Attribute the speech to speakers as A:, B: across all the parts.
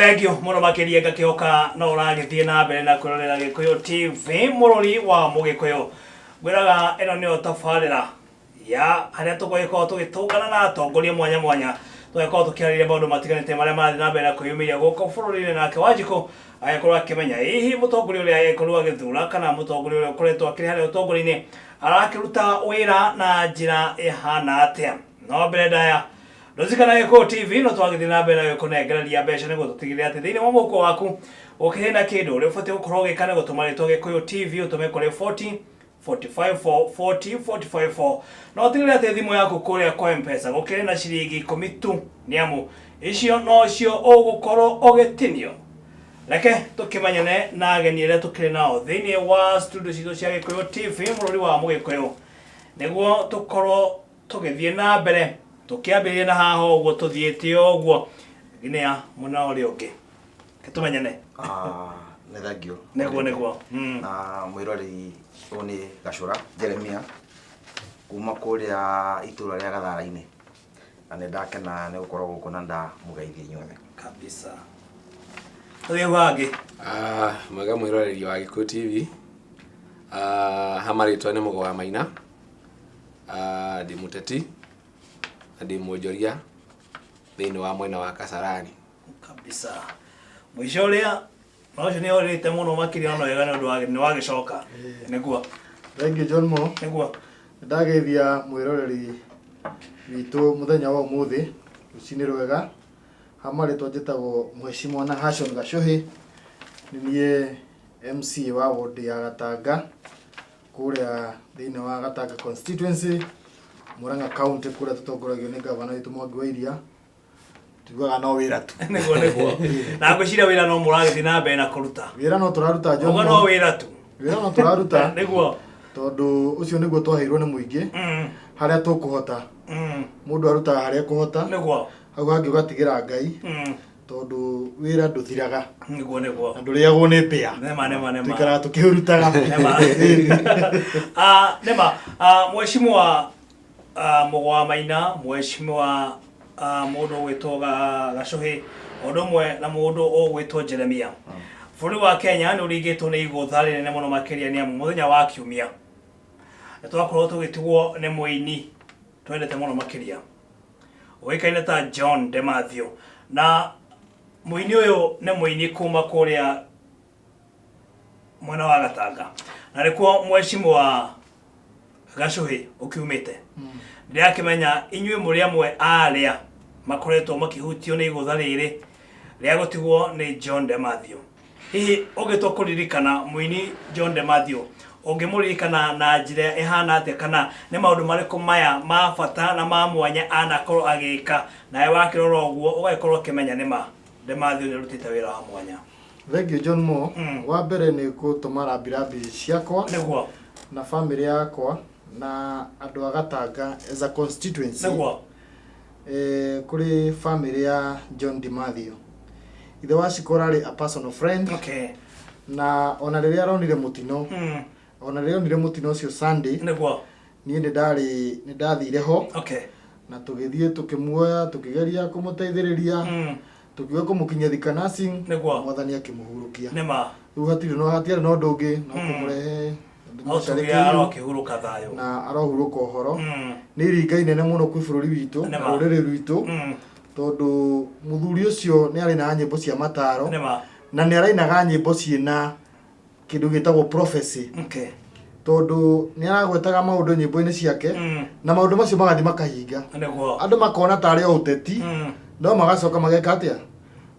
A: Thank muno makiria ngakioka no uragithie na mbere na kwirorera Gikuyu TV murori wa Mugikuyu gwiraga eno ni otafarira ya haria tugoiko tugitungana na atongoria mwanya mwanya tugoiko tukiarire maundu matiganite maria marathi na mbere na kwiyumiria guko bururi-ini nake Wanjiku agikorwo akimenya hihi mutongoria uria agikorwo agithura kana mutongoria uria ukoretwo akiri haria utongoria-ini arakiruta wira na njira ihana atia no mbere ndaya Ndozikana Gikuyu TV no twagithie na mbere na kunengereria mbeca niguo tutigire ati thiini wa muko waku ukihena kindu uri ubatie gukorwo gikana gutuma ritwa Gikuyu TV utume kuri 40 45 40 45 no tigire ati thimu yaku kuria kwa M-Pesa gukire na ciringi 10 tu niamu icio no cio ugukorwo ugitinio reke tukimanyane na ageni ria tukire nao thiini wa studio citu cia Gikuyu TV murori wa Mugikuyu niguo tukorwo tugithie na mbere tukiambiria na haho uguo tuthiete uguo ginia muna uri ungi kitumenyane
B: ne thagio
A: neguo
B: na mwirori oni Gacura Jeremia kuma kuria itura ria Gathara-ini na ne ndakena ne gukorwo guku na nda mugeithie inyuothe
A: kabisa uthi wangi
C: maga mwiroreri wa Gikuyu TV hamaritwa ni Mugowa Maina ndi muteti ndi mujoria thiini wa mwena wa Kasarani
A: kabisa mwisho ria no ni orite muno makiria no wega ni wagicoka niguo
D: Thank you John Mo
A: niguo
D: ndageithia mwiroreri witu muthenya wa umuthi rucini rwega hamaritwa njitagwo Mheshimiwa na Hashon Gacuhi ninie MC wa ward ya Gatanga kuria thiini wa Gatanga constituency Murang'a county kuria tutongoragio ni governor witu Mwangi wa Iria tugaga no wira tu
A: niguo na ngwiciria wira no muragithie na mbere na kuruta
D: wira no turaruta John
A: Mo no wira tu
D: wira no turaruta
A: niguo
D: tondu ucio niguo twaheirwo ni muingi haria tukuhota mundu arutaga haria kuhota
A: niguo
D: hau hangi ugatigira Ngai tondu wira nduthiraga
A: niguo
D: nduriagwo ni pia
A: nema
D: tikara tukihurutaga
A: nema mheshimiwa Mugowa Maina mheshimiwa mundu gwitwa Gacuhi odumwe na mundu ogwitwa Jeremia buri wa Kenya ni urigitwo ni igutha rinene muno makiria ni muthenya wa kiumia twakorwo tugitigwo ni muini twendete muno makiria uikaine ta John de Mathew na muini uyu ni muini kuma kuria mwena wa Gatanga na rikuo mheshimiwa Gacuhi ukiumite ndia kimenya inyue muri amwe aria makoretwo makihutio ni igutha riri ria gutigwo ni John de Mathew hihi ugitwo kuririkana muini John de Mathew ungimuririkana na njira ihana atia kana ni maundu mariku maya ma bata na ma mwanya anakorwo agika nae wakirora uguo ugakorwo kimenya nima de Mathew ni rutite wira wa mwanya.
D: Thank you John Mo wa mbere ni gutuma rambirambi ciakwa
A: niguo
D: na family yakwa na andu a Gatanga as a constituency
A: niguo
D: kuri family ya John de Mathew ithe wa Cikorari a personal friend
A: okay
D: na ona riria aronire mutino ona riria onire mutino ucio Sunday
A: niguo
D: nie ni ndathire ho
A: okay
D: na tugithie tukimuoya tukigeria kumuteithiriria tukiwa kumukinya thika nursing
A: niguo
D: mwathani akimuhurukia
A: nema
D: riu hatiari no ndungi no kumurehe
A: arokihuruka thayo
D: na arohuruka uhoro ni ringa inene muno kwi bururi witu na ruriri rwitu tondu muthuri ucio ni ari na nyimbo cia mataro na ni arainaga nyimbo ciina kindu gitagwo prophecy
A: okay
D: tondu ni aragwetaga maundu nyimbo-ini ciake na maundu macio magathi makahinga andu makona tari o uteti no magacoka mageka atia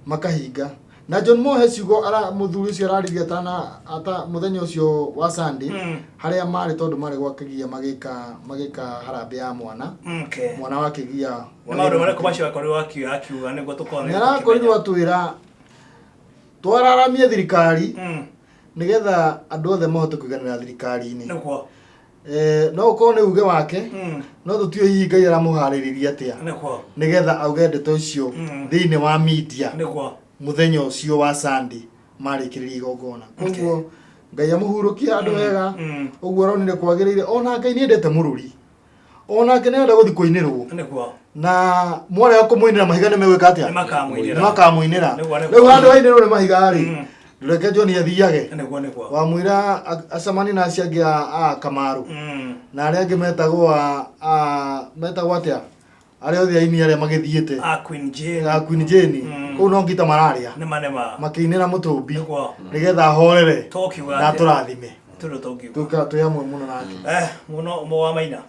D: makahinga na John Mo heciugo ara muthuri ucio arariria ata muthenya ucio wa Sunday haria mari tondu mari gwakagia magika harambe ya mwana mwana wa kigia
A: maundu mari kumacio akorwo akiuga niguo tukone
D: ni arakorirwo atwira twararamie thirikari nigetha andu othe mahote kuiganira thirikari-ini
A: niguo
D: no uko ni uge wake no tutio hihi Ngai aramuhaririria atia nigetha auge ndeto icio thiini wa media
A: niguo
D: muthenya ucio wa Sunday marikiriria igongona koguo Ngai amuhurukia andu wega uguo aronire kwagirire ona Ngai ni endete mururi ona ke nenda guthi kuinirwo
A: niguo
D: na mware wako muinira mahiga ne megwika atia
A: makamuinira
D: riu andu ainiro ne mahiga ri reke John athiage
A: niguo
D: wa mwira acamani na aciangia a Kamaru na aria angi metagwo metagwo atia aria othe aini aria magithiete Queen Jane ko no ngita mararia makiinira mutumbi nigetha horere na turathime tuyamwe muno nake
A: muno Mowa Maina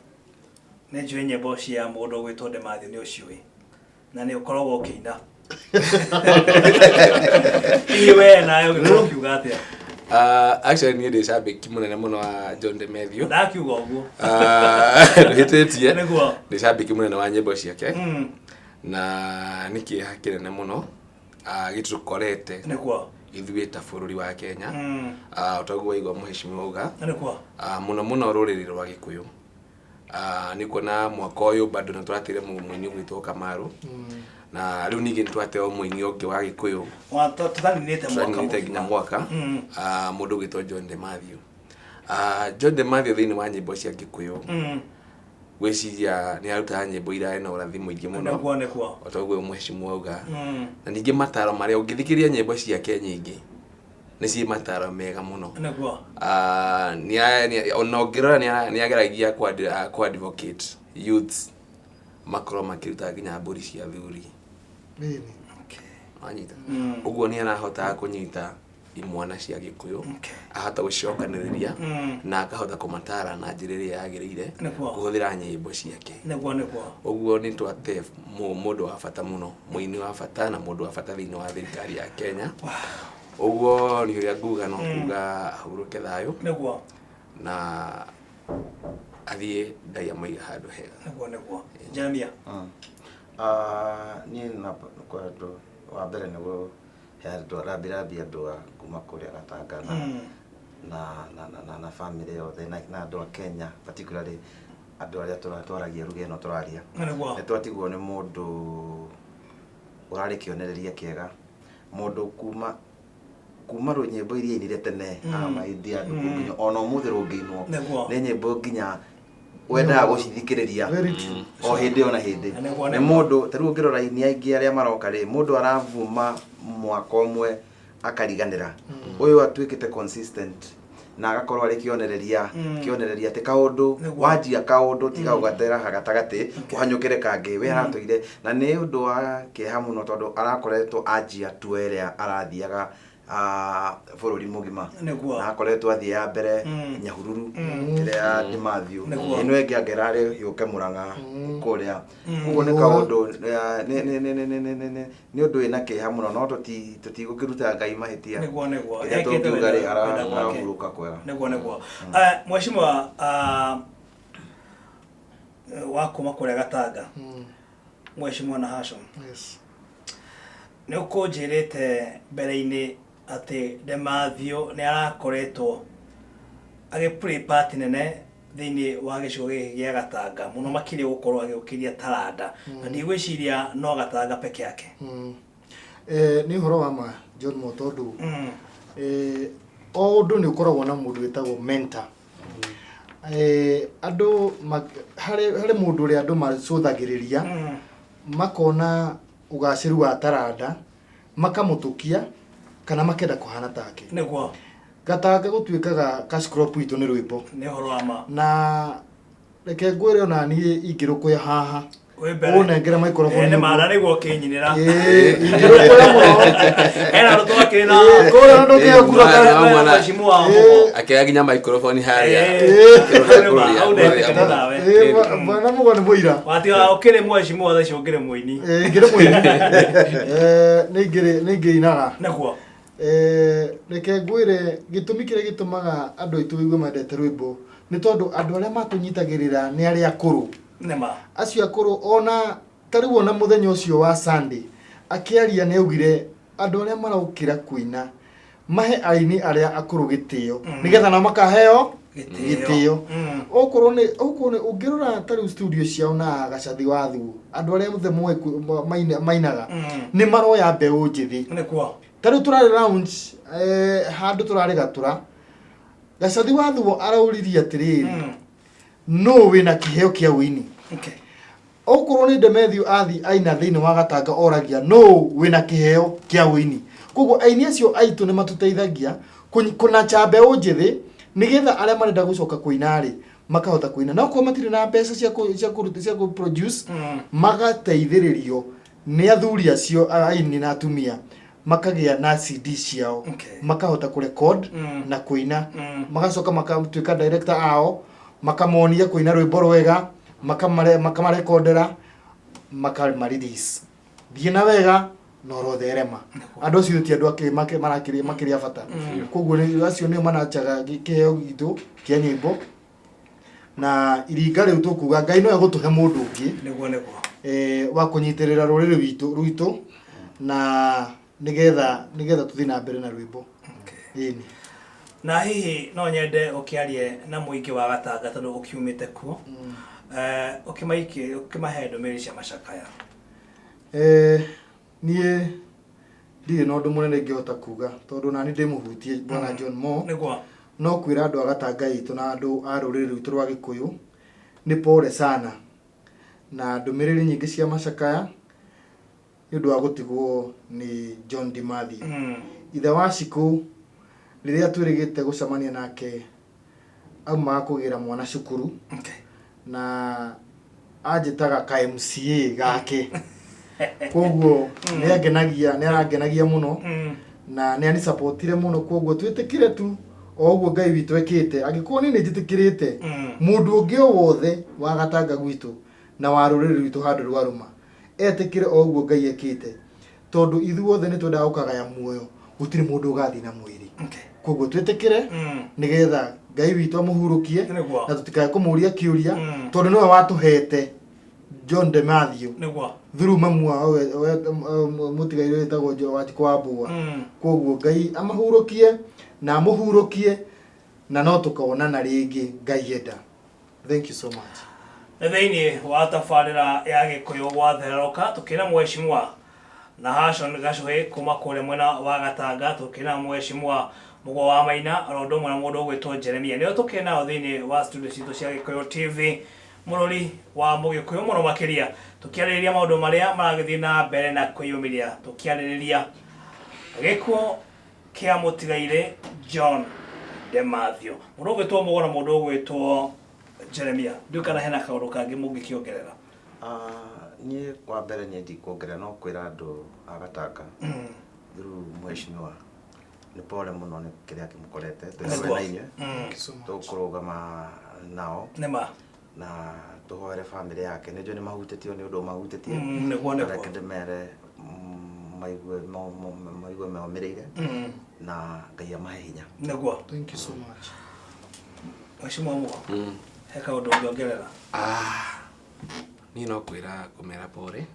A: ne njue nyimbo cia mundu gwitwo Demathio ni uciui na ni ukoragwo ukiina iwe nayo ukiuga atia
C: actually ni ndi shabiki munene muno wa John Demathio
A: ndakiuga uguo
C: ritetie ndi shabiki munene wa nyimbo ciake na niki hakirene muno gitukorete
A: niguo
C: ithuĩ ta bũrũri wa Kenya utaguo igwa muheshimiwa uga muno rũrĩrĩ rwa Gĩkũyũ ni kuona mwaka ũyũ bado na tũratire mũini gwitwo Kamaru na rĩu ningĩ twateo mũini ũngĩ wa Gĩkũyũ tũtaninĩte nginya mwaka mũndũ gwitwo John Demathio John Demathio thĩinĩ wa nyĩmbo cia Gĩkũyũ gwĩciria nĩ arutaga nyĩmbo iria na ũrathi mũingĩ mũno otaguo muheshimiwa uga na ningĩ mataro marĩa ũngĩthikĩria nyĩmbo ciake nyingĩ nĩ ci mataro mega mũno ona ũngĩrora nĩ ageragia ku advocate youths makorwo makĩruta nginya mbũri cia thuri wanyita ũguo nĩ arahota kũnyita imwana cia Gĩkũyũ ahota gũcokanĩrĩria na akahota kũmatara na njĩra ĩrĩa yagĩrĩire kũhũthĩra nyĩmbo ciake ũguo nĩ twate mũndũ wa bata mũno mũini wa bata na mũndũ wa bata thĩinĩ wa thirikari ya Kenya ũguo nĩ ũrĩa nguga no kuga ahurũke thayũ na athiĩ Ngai amũige handũ hega
A: Jeremia
B: niĩ na kwendwo wa mbere nĩguo rambirabi andũ a kuma kũrĩa Gatanga na family yothe na andũ a Kenya particularly andũ arĩa twaragia ruga ĩno tũraria nĩ twatigwo nĩ mũndũ ũrarĩ kĩonereria kĩega mũndũ kuma nyĩmbo iria ainire tene maithia andũ nginya ona ũmũthĩ rũngĩinwo nĩ nyĩmbo nginya wendaga gũcithikĩrĩria o hĩndĩ ona hĩndĩ nĩ mũndũ ta rĩu ũngĩrora aini aingĩ arĩa maroka rĩ mũndũ aravuma mwaka ũmwe akariganĩra ũyũ atuĩkĩte consistent na agakorwo arĩ kĩonereria atĩ kaũndũ wanjia kaũndũ tiga ũgatera gatagatĩ ũhanyũkĩre kangĩ we aratũire na nĩ ũndũ wa kĩeha mũno tondũ arakoretwo anjia tu ĩrĩa arathiaga bũrũri mũgima na akoretwo athiĩ ya mbere Nyahururu ĩrĩa Demathio ĩno ĩngĩ angerarĩ yũke Mũrang'a kũrĩa ũguo nĩ kaũndũ nĩ ũndũ wĩna kĩeha mũno no tũtigũkĩruta Ngai mahĩtia ĩrĩa tũngiuga rĩ arahurũka kwega
A: nĩguo mheshimiwa wa kuma kũrĩa Gatanga mheshimiwa Nahashon nĩ ũkũnjĩrĩte mbere-inĩ atĩ Demathio nĩ arakoretwo play part nene thĩinĩ wa gĩcigo gĩkĩ gĩa Gatanga mũno makĩria gũkorwo agĩũkĩria taranda na ndigwĩciria no Gatanga peke yake
D: nĩ ũhoro wa ma John Tondũ o ũndũ nĩ ũkoragwo na mũndũ wĩtagwo mentor andũ harĩ mũndũ ũrĩa andũ macũthagĩrĩria makona ugacĩru wa taranda makamũtukia kana makenda kuhana take
A: nĩguo
D: Gatanga gũtuĩkaga cash crop itũ nĩ rwĩmbo
A: nĩ ũhoro wa ma
D: na reke ngwĩre ona niĩ ingĩrũkũya haha ũnengere microphone
A: nĩ mara nĩguo kĩnyinĩra
D: ingĩrũkũya mũno
A: hena rũtũ akĩna
D: kũrĩa ndũ kĩagura
A: kana mheshimiwa
C: akĩoya nginya microphone harĩa
D: bana mũgo nĩ mũira
A: watiga ũkĩrĩ mheshimiwa thacio ũkĩrĩ mũini
D: ngĩrĩ mũini nĩ ingĩinaga
A: nĩguo
D: reke ngwĩre gĩtũmi kĩrĩa gĩtũmaga andũ aitũ igue mendete rwĩmbo nĩ tondũ andũ arĩa matũnyitagĩrĩra nĩ arĩa akũrũ
A: nema
D: acio akũrũ ona tarĩu ona mũthenya ũcio wa Sunday akĩaria nĩ augire andũ arĩa maraukĩra kuina mahe aini arĩa akũrũ gĩtĩo nĩgetha na makaheo gĩtĩo okorwo nĩ ũngĩrora tarĩu studio ciao na Gacathi wa Thuo andũ arĩa mothe mainaga nĩ maroya mbeũ njĩthĩ
A: nĩkuo
D: tarĩu tũrarĩ lounge handũ tũrarĩ Gatura Gacathi wa Thuo arauririe atĩrĩrĩ no wĩna kĩheo kĩa wini okorwo ni Demethiu athi aina thiini wa Gatanga oragia no wina kiheo kia wini koguo aini acio aitu ni matuteithagia kuna chambe unjithi nigetha aria marenda gucoka kuina ri makahota kuina na kwa matire na mbeca cia ku produce magateithiririo ni athuri acio aini na atumia makagia na CD ciao makahota ku record na kuina magacoka makatuika director ao makamonia kuina rwimbo rwega makamarekondera makarelease thiina wega no rotherema andu acio ti andu makiria bata koguo ni acio ni manachaga kiheo gitu kia nyimbo na iringa riu tukuga Ngai no egutuhe mundu ungi wa kunyitirira ruriri rwitu na nigetha tuthi na mbere na rwimbo
A: na hihi no nyende ukiarie na muingi wa Gatanga tondu ukiumite kuo ukimahe ndomiri cia macakaya nie ndire no ndu munene ngihota kuga tondu nani ndimuhutie bwana John Mo no kwira andu a Gatanga itu na andu a ruriri rwitu rwa Gikuyu ni pole sana na ndomiriri nyingi cia macakaya ndu wa gutigwo ni John Demathiu ithe wa Ciku riria twirigite gucamania nake auma kugira mwana cukuru na ajitaga ka MCA gake koguo ni arangenagia muno na ni ani supportire muno koguo twitikire tu oguo Ngai witu ekite agikuo ni njitikirite mundu ungi o wothe wa Gatanga gwitu na wa ruriri rwitu handu rwaruma etikire oguo Ngai ekite tondu ithuothe ni twendaga ukagaya muoyo gutiri mundu ugathi na mwiri koguo twitikire nigetha Ngai witu amuhurukie na tutikae kumuria kiuria tondu niwe watuhete John Demathiu through mamua mutigaire wetagwo Wanjikũ Mbua koguo Ngai amahurukie na amuhurukie na no tukaonana ringi Ngai enda. Thank you so much. Thiini wa tabarira ya Gikuyu gwatheroka tukina mweshimwa na Hashon Gacuhi kuma kure mwena wa Gatanga tukina mweshimwa Mugo wa Maina rondo mwana mundu gwitwo Jeremia nio tukina thiini wa studio citu cia Gikuyu TV murori wa Mugikuyu muno makiria tukiaririria maundu maria maragithii na mbere na kwiyumiria tukiaririria gikuo kia mutigaire John Demathiu mundu gwitwo Mugo na mundu gwitwo Jeremia ndukana hena kaundu kangi mungikiongerera
B: nie kwa mbere nie ndikuongerera no kwira andu a Gatanga through mweshimiwa ni pole muno ni kiria kimukorete twinainye tukurugama nao na tuhoere family yake nijo ni mahutitio ni undu mahutitio reke ndemere maigue meomereire na Ngai amahe hinya
A: niguo.
D: Thank you so much.
A: Mweshimiwa Mugo heka undu ngiongerera
C: ni no kwira kumera pole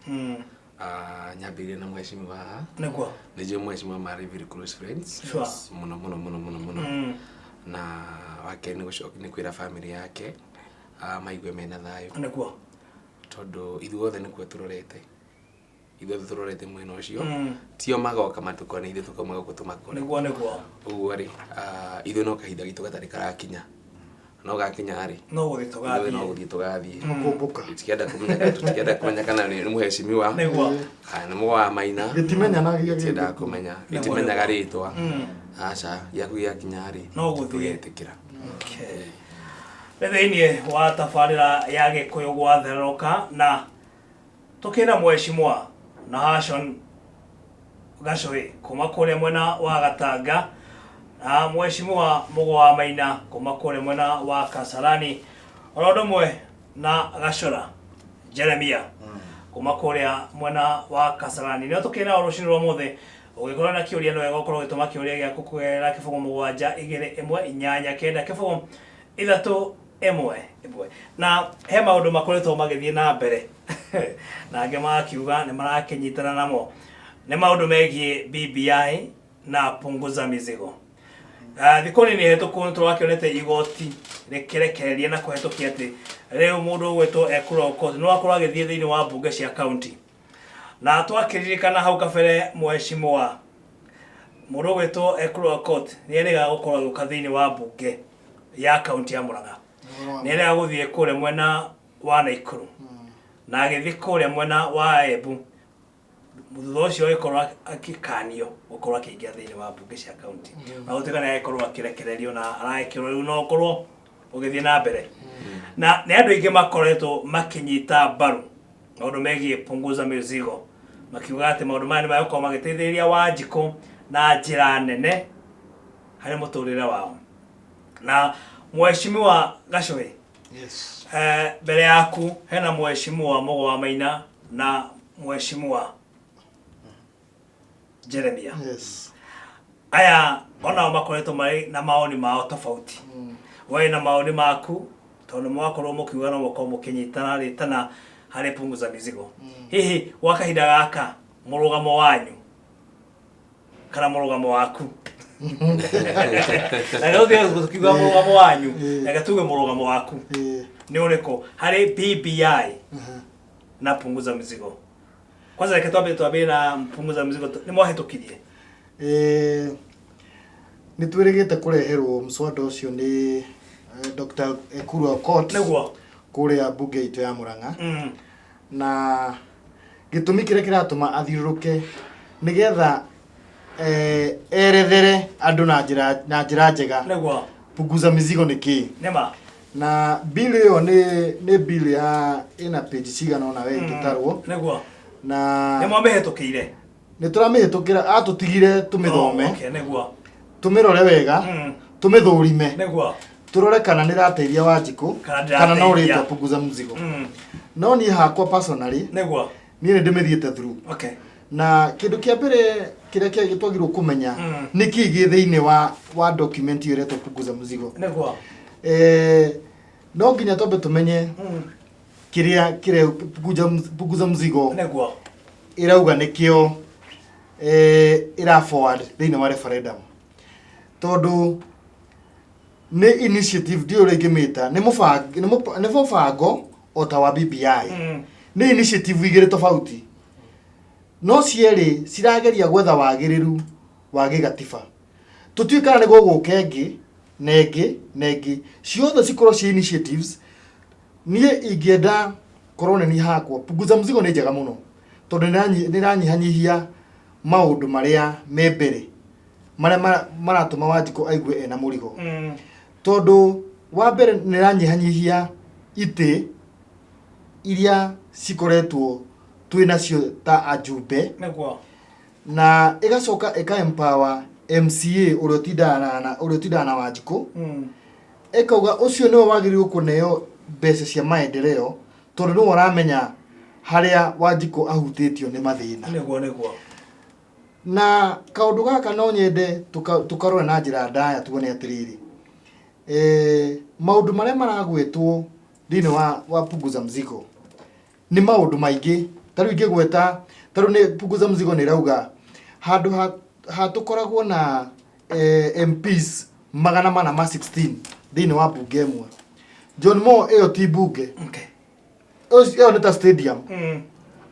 C: nyambire na mweshimiwa
A: niguo
C: nijo mweshimiwa mari very close friends muno na wake ni kwira family yake maigue mena thayo
A: niguo
C: tondu ithuothe nikuo turorete mwena ucio tio magoka matukona ithu tukaumaga gutumakore
A: niguo
C: uguo ri ithu no kahitha gitu gatari karakinya no gakinya ri
A: no guthi
C: tugathie
D: kumbuka
C: tukienda kumenya kana ni muheshimiwa
A: niguo
C: kana Mugo wa Maina
D: gitimenya na
C: gitinda kumenya gitimenya garitwa aca yaku yakinya ri
A: no guthi
C: tugetikira
A: thiini wa tabarira ya Gikuyu gwatheroka na tukina mweshimwa na Hashon Gacuhi kuma kure mwena wa Gatanga na mweshimwa Mugo wa Maina kuma kure mwena wa Kasarani rondo mwe na Gacura Jeremia kuma kure mwena wa Kasarani nio tukina urushini rwa muthe ugikorwo na kiuria no egokoro gituma kiuria gya kukwera kifungo 7-2-1-8-9 kifungo 3-1 na he maundu makoretwo magithie na mbere na ange makiuga ni marakenyitana namo ni maundu megie BBI na punguza mizigo thikoni ni hetuku twakionete igoti rekerekereria na kuhetukia ati riu mundu gwetwo ekuro court no akorwo agithie thiini wa bunge cia county na twakiririkana hau kabere mweshimiwa mundu gwetwo ekuro court ni erega gukorwo guka thiini wa bunge ya county ya Murang'a ni erega guthie kure mwena wa Naikuru na agithii kuria mwena wa Embu mutho ucio ikorwo akikanio ukorwo akiingia thiini wa mbunge cia county na gutikana ikorwo akirekererio na araikirwo riu no ukorwo ugithii na mbere na ni andu ingi makoretwo makinyita mbaru maundu megie punguza mizigo makiuga ati maundu maya ni magukorwo magiteithĩrĩria Wanjiku na njĩra nene harĩ mũtũrĩre wao na mheshimiwa Gachohi
D: Yes.
A: Mbere yaku hena mheshimiwa Mũgwa Maina na mheshimiwa Jeremia.
D: Yes.
A: Aya ona makoretwo mari na maoni mao tofauti. Wewe na maoni maku tondu mwakorwo mukiuga no mukorwo mukinyitana ritana harĩ punguza mizigo. Hihi wakahinda gaka murugamo wanyu kana murugamo waku na leo ndio tukiuga murugamo wanyu na gatuge murugamo waku ni uriko harĩ BBI na punguza mizigo. Kwanza reke twambe na punguza mizigo ni mwahitukirie
D: ni twirigite kureherwo mswada ucio ni Dr. Ekuru Aukot
A: niguo
D: kuria bunge itu ya Murang'a na gitumi kire kiratuma athiruruke nigetha erethere andu na njira njega
A: niguo
D: punguza mizigo niki
A: nema
D: na bill yo ni bill ya ina page cigana ona we gitarwo
A: niguo
D: na
A: ni mwamehitukiire
D: ni turamihtukira atutigire tumithome
A: okay niguo
D: tumirore wega tumithurime
A: niguo
D: turore kana nirateithia Wanjiku kana no ritwa punguza mzigo no ni hakwa personally
A: niguo
D: ni ndimithiete through
A: okay
D: na kindu kia mbere kiria kia gitwagirwo kumenya niki githiini wa document iyo retwo punguza mzigo
A: niguo
D: no nginya tobe tumenye kiria punguza mzigo
A: niguo
D: irauga nikio ira forward thiini wa referendum tondu ni initiative dio regimeta ni mubango ota wa BBI ni initiative igire tofauti no cieri cirageria gwetha wagiriru wa gigatiba tutwikana ni gugukengi nengi ciothe cikorwo ci initiatives nie ingienda korone ni hakwa punguza mzigo ni njega muno tondu niranyihanyihia maundu maria me mbere maria maratuma Wanjiku aigue ena murigo tondu wa mbere niranyihanyihia ite iria cikoretwo twinacio ta ajumbe
A: niguo
D: na igacoka empower MCA urio tindana na Wanjiku ekauga ucio niwe wagiririo kuneo mbeca cia maendeleo tondu niwe uramenya haria Wanjiku ahutitio ni mathina
A: niguo
D: na kaundu gaka no nyende tukarore na njira ndaya tuone atiriri maundu maria maragwetwo thini wa punguza mzigo ni maundu maingi taru ingigweta taru ni punguza mzigo ni rauga handu hatukoragwo na MPs magana mana ma 16 thini wa bunge mwe John Moore eyo ti bunge okay eyo ni ta stadium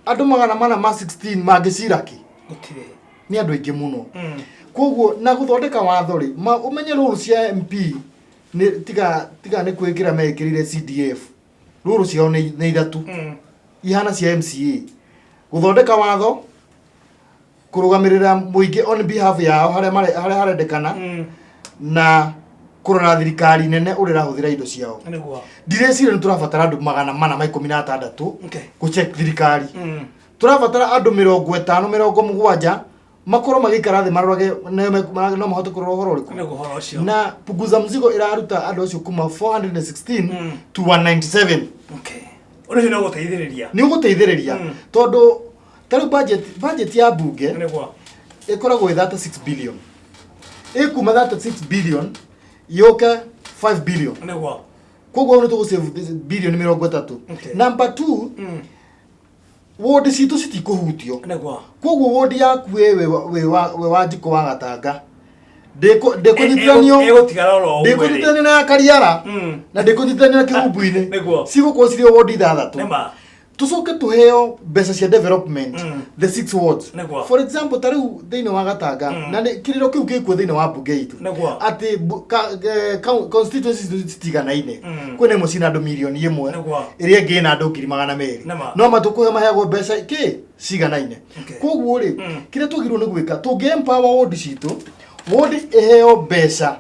D: andu magana mana ma 16 magiciraki
A: gutire
D: ni andu ingi muno koguo na guthondeka watho ri umenye ruru cia MP ni tiga ni kwikira mekirire CDF ruru cio ni ithatu ihana cia MCA guthondeka watho kurugamirira muingi on behalf yao haria harendekana na kurona thirikari nene urira huthira indo ciao
A: niguo
D: ndirecire ni turabatara andu magana mana ma 16
A: okay
D: ku check thirikari turabatara andu 50 70 makorwo magikara thi marorage no mahote kurora horo riku na punguza mzigo iraruta andu acio kuma 416 to 197
A: okay uri ni
D: guteithiriria tondu taru budget ya bunge
A: niguo
D: ikoragwo ithata 6 billion ikuma thata 6 billion yoka 5 billion
A: niguo
D: koguo ni tugusave billion 30 number 2 wodi citu citikuhutio
A: niguo
D: koguo wodi yaku we Wanjiku wa Gatanga ndekunyitithanio ndekunyitithanio na Kariara na ndekunyitithanio na Kihumbu-ini cigukorwo cirĩ wodi ithathatu tucoke tuheo mbeca cia development the 6 wards. For example, tariu thiini wa Gatanga na kiriro kiu gikuo thiini wa bunge itu ati constituencies citiganaine kwina imwe cina andu milioni 1 iria ingi na andu 200,000 no matukuhe maheagwo mbeca ki ciganaine. Koguo ri kiria tugirwo ni gwika tungi empower ward citu, ward iheo mbeca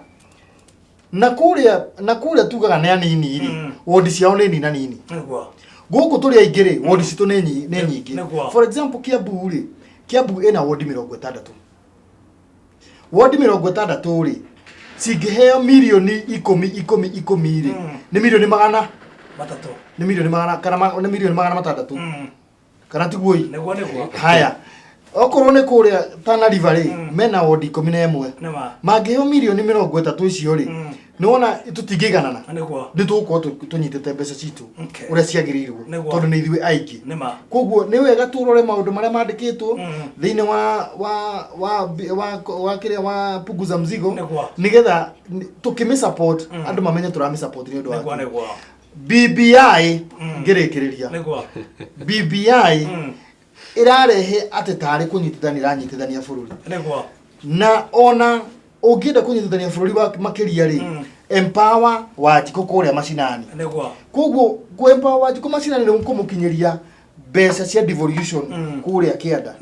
D: na kuria tugaga ni anini ri ward ciao ni nini na nini guku turi aingĩ rĩ ward citu nĩ nyingĩ. For example, Kiambu rĩ, Kiambu ina ward 60. Ward 60 rĩ cingĩheo milioni 10 rĩ nĩ milioni 300 nĩ milioni 300 kana nĩ milioni 600 kana tiguoi. Haya, okorwo nĩ kuria Tana River rĩ mena ward 11 mangĩheo milioni 30 icio rĩ nona tutingĩganana nĩ tũgũkorwo tũnyitĩte mbeca citũ ũrĩa ciagĩrĩirwo tondũ nĩ ithuĩ aingĩ. Koguo nĩ wega tũrore maũndũ marĩa mandĩkĩtwo thĩinĩ wa punguza mzigo nĩgetha tũkĩmĩ support andũ mamenye tũramĩ support nĩ ũndũ wa BBI. Ngĩrĩkĩrĩria BBI irarehe atĩ tarĩ kũnyitithania bũrũri na ona ũngĩenda kũnyitithania bũrũri wa makĩria rĩ empower Wanjikũ kũrĩa macinani. Koguo ku empower Wanjikũ macinani nĩ kũmũkinyĩria mbeca cia devolution kũrĩa kĩanda.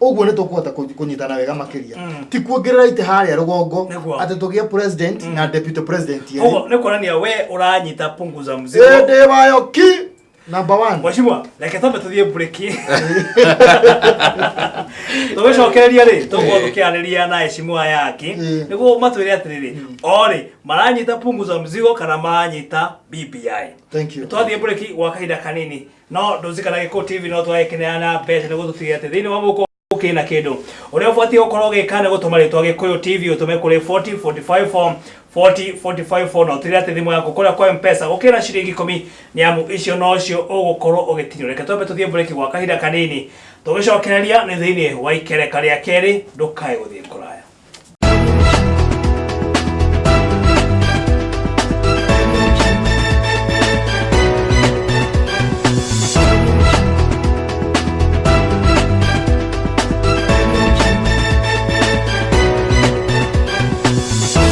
D: Ũguo nĩ tũkũhota kũnyitana wega makĩria ti kuongerera ite harĩa rũgongo atĩ tũgĩe president na deputy president.
A: Ũguo nĩ kuonania we ũranyita punguza mzigo
D: ndĩ wayo ki number 1.
A: Mheshimiwa, reke tambe tuthie break. Tugicokereria ri tuguo tukiarĩria na Mheshimiwa yake niguo matwire atiriri ori maranyita punguza mzigo kana maranyita BBI.
D: Thank you.
A: Twathie break gwa kahinda kanini no nduzikana Gĩkũyũ TV no twagekeneana mbeca niguo tutigie ati thiini wa muko ukina kindu uria ubatie gukorwo gikane gutuma ritwa Gĩkũyũ TV utume kuri 4045 4045 no tiri ati thimu yako kuria kwa M-Pesa ukira ciringi 10 ni amu icio no cio ugukorwo ugitinyo. Reke twambe tuthie break gwa kahinda kanini tugicokereria ni thiini wa ikereka ria keri ndukae guthie kuraya.